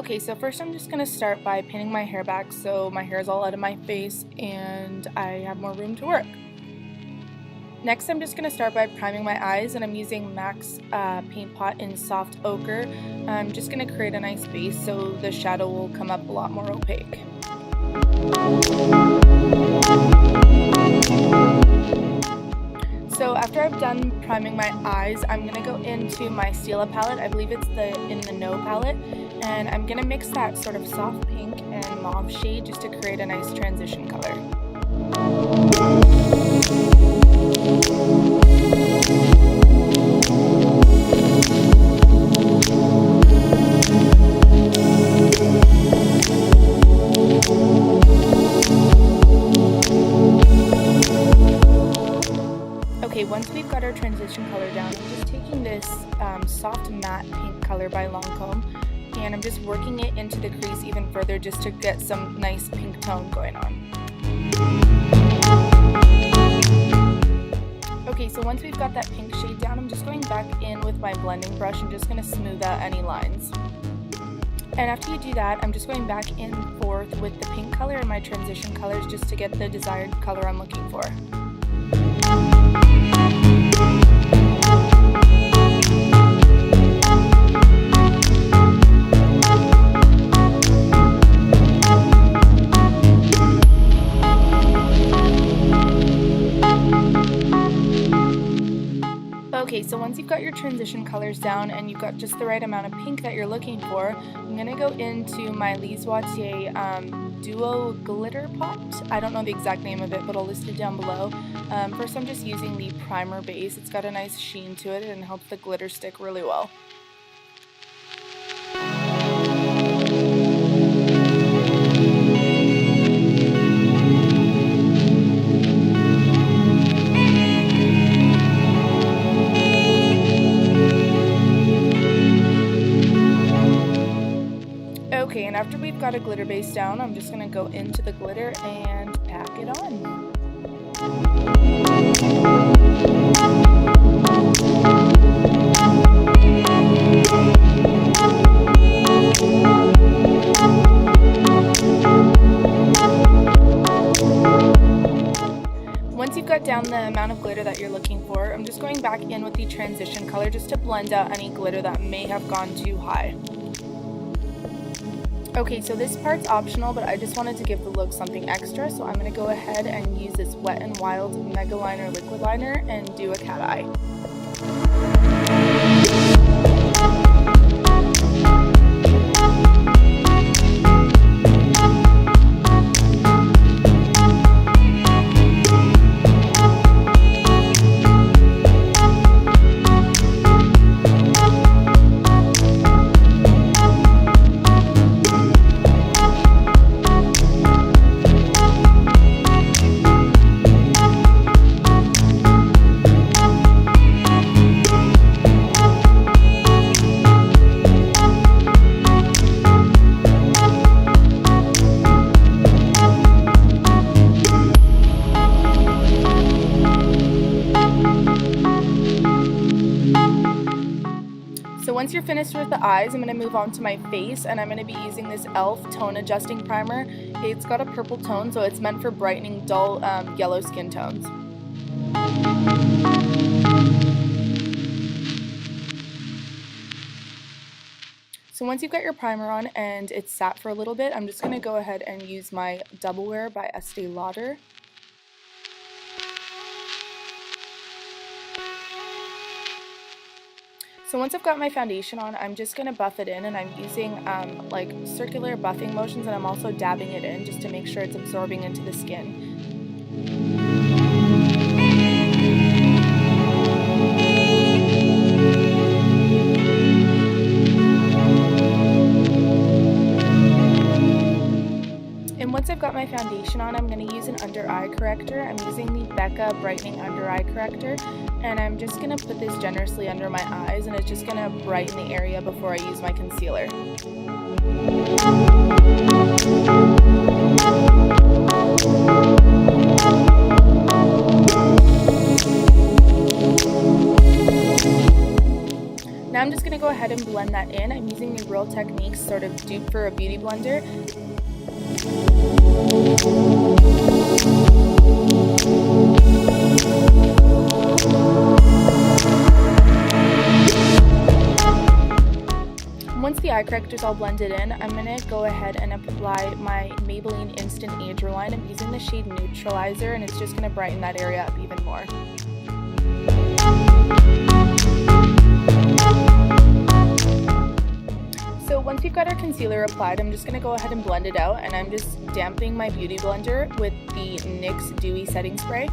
Okay, so first I'm just going to start by pinning my hair back so my hair is all out of my face and I have more room to work. Next I'm just going to start by priming my eyes, and I'm using MAC's paint pot in soft ochre. I'm just going to create a nice base so the shadow will come up a lot more opaque. So after I've done priming my eyes, I'm going to go into my Stila palette. I believe it's in the No palette. And I'm going to mix that sort of soft pink and mauve shade just to create a nice transition color. Okay, once we've got our transition color down, I'm just taking this soft matte pink color by Lancome, and I'm just working it into the crease even further just to get some nice pink tone going on. Okay, so once we've got that pink shade down, I'm just going back in with my blending brush and just going to smooth out any lines. And after you do that, I'm just going back and forth with the pink color and my transition colors just to get the desired color I'm looking for. Okay, so once you've got your transition colors down and you've got just the right amount of pink that you're looking for, I'm going to go into my Lise Watier Duo Glitter Pot. I don't know the exact name of it, but I'll list it down below. First I'm just using the primer base. It's got a nice sheen to it and helps the glitter stick really well. Okay, and after we've got a glitter base down, I'm just going to go into the glitter and pack it on. Once you've got down the amount of glitter that you're looking for, I'm just going back in with the transition color just to blend out any glitter that may have gone too high. Okay, so this part's optional, but I just wanted to give the look something extra, so I'm going to go ahead and use this Wet n Wild Mega Liner Liquid Liner and do a cat eye. Once you're finished with the eyes, I'm going to move on to my face, and I'm going to be using this e.l.f. Tone Adjusting Primer. It's got a purple tone, so it's meant for brightening dull yellow skin tones. So once you've got your primer on and it's sat for a little bit, I'm just going to go ahead and use my Double Wear by Estee Lauder. So once I've got my foundation on, I'm just going to buff it in, and I'm using like circular buffing motions, and I'm also dabbing it in just to make sure it's absorbing into the skin. And once I've got my foundation on, I'm going to use an under eye corrector. I'm using the Becca Brightening Under Eye Corrector, and I'm just going to put this generously under my eyes, and it's just going to brighten the area before I use my concealer. Now I'm just going to go ahead ahead and blend that in. I'm using the Real Techniques sort of dupe for a beauty blender. Once the eye corrector is all blended in, I'm going to go ahead and apply my Maybelline Instant Age Reline. I'm using the shade Neutralizer, and it's just going to brighten that area up even more. So once we've got our concealer applied, I'm just going to go ahead and blend it out, and I'm just dampening my beauty blender with the NYX Dewy Setting Spray.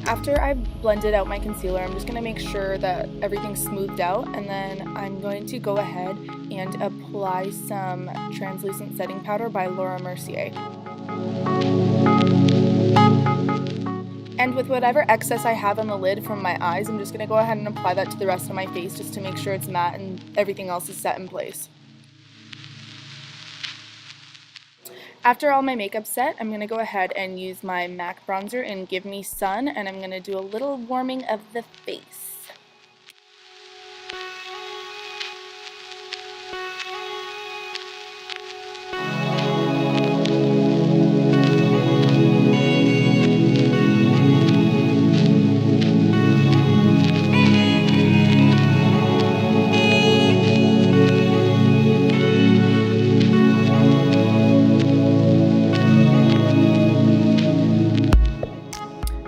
After I've blended out my concealer, I'm just going to make sure that everything's smoothed out, and then I'm going to go ahead and apply some translucent setting powder by Mercier. And with whatever excess I have on the lid from my eyes, I'm just going to go ahead and apply that to the rest of my face just to make sure it's matte and everything else is set in place. After all my makeup's set, I'm going to go ahead and use my MAC bronzer in Give Me Sun, and I'm going to do a little warming of the face.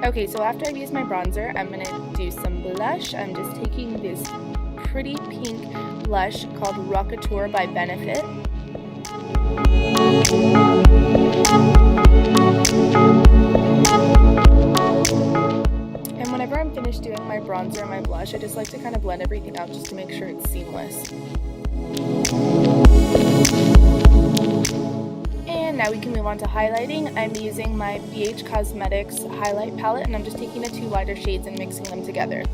Okay, so after I've used my bronzer, I'm going to do some blush. I'm just taking this pretty pink blush called Corrector by Benefit. And whenever I'm finished doing my bronzer and my blush, I just like to kind of blend everything out just to make sure it's seamless. And now we can move on to highlighting. I'm using my BH Cosmetics highlight palette, and I'm just taking the two lighter shades and mixing them together.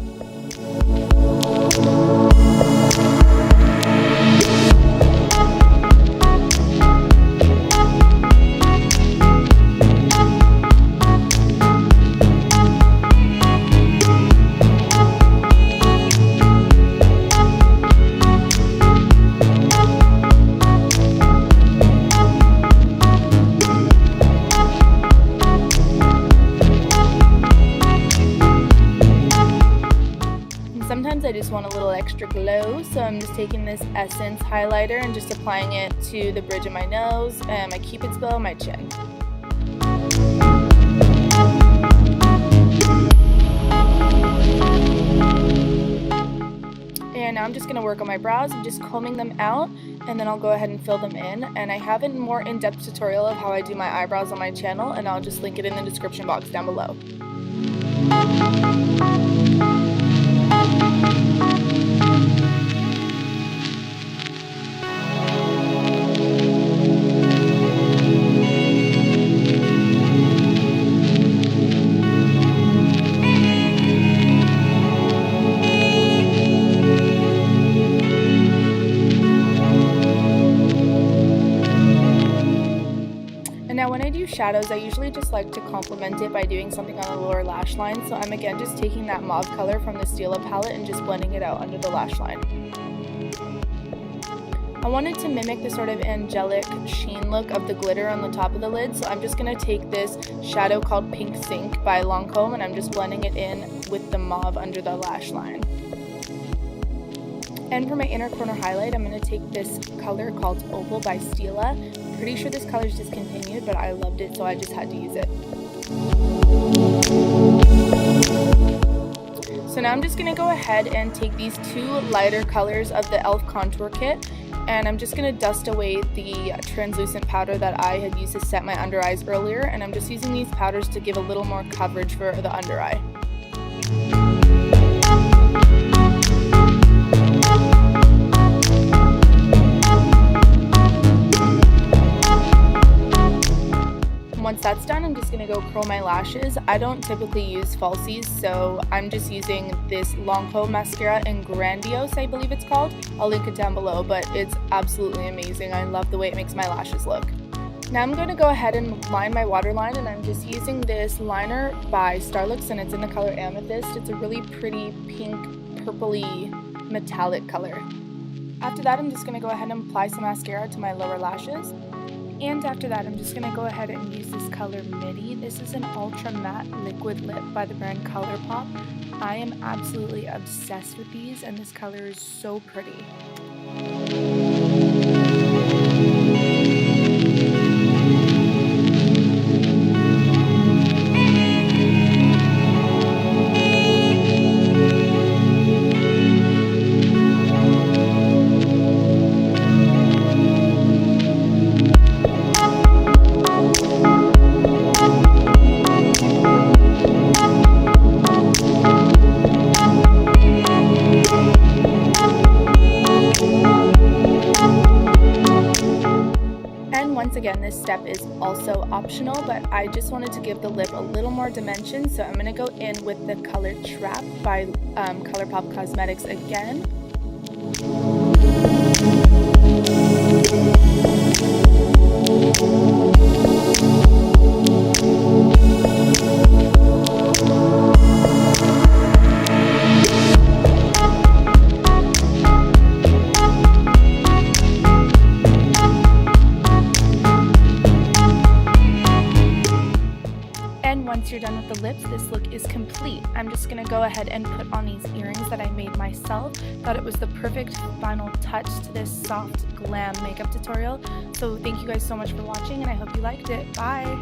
Sometimes I just want a little extra glow, so I'm just taking this Essence highlighter and just applying it to the bridge of my nose, and my cupid's bow, and my chin. And now I'm just going to work on my brows. I'm just combing them out, and then I'll go ahead and fill them in. And I have a more in-depth tutorial of how I do my eyebrows on my channel, and I'll just link it in the description box down below. And now when I do shadows, I usually just like to complement it by doing something on the lower lash line. So I'm again just taking that mauve color from the Stila palette and just blending it out under the lash line. I wanted to mimic the sort of angelic sheen look of the glitter on the top of the lid, so I'm just going to take this shadow called Pink Sink by Lancome, and I'm just blending it in with the mauve under the lash line. And for my inner corner highlight, I'm going to take this color called Opal by Stila. Pretty sure this color is discontinued, but I loved it, so I just had to use it. So now I'm just going to go ahead and take these two lighter colors of the e.l.f. contour kit, and I'm just going to dust away the translucent powder that I had used to set my under eyes earlier, and I'm just using these powders to give a little more coverage for the under eye. once that's done, I'm just going to go curl my lashes. I don't typically use falsies, so I'm just using this Lancome mascara in Grandiose, I believe it's called. I'll link it down below, but it's absolutely amazing. I love the way it makes my lashes look. Now I'm going to go ahead and line my waterline, and I'm just using this liner by Starlux, and it's in the color Amethyst. It's a really pretty pink, purpley, metallic color. After that, I'm just going to go ahead and apply some mascara to my lower lashes. And after that, I'm just going to go ahead and use this color Midi. This is an ultra matte liquid lip by the brand ColourPop. I am absolutely obsessed with these, and this color is so pretty. Once again, this step is also optional, but I just wanted to give the lip a little more dimension, so I'm going to go in with the color Trap by ColourPop Cosmetics again. Once you're done with the lips, this look is complete. I'm just going to go ahead and put on these earrings that I made myself. Thought it was the perfect final touch to this soft glam makeup tutorial. So thank you guys so much for watching, and I hope you liked it. Bye!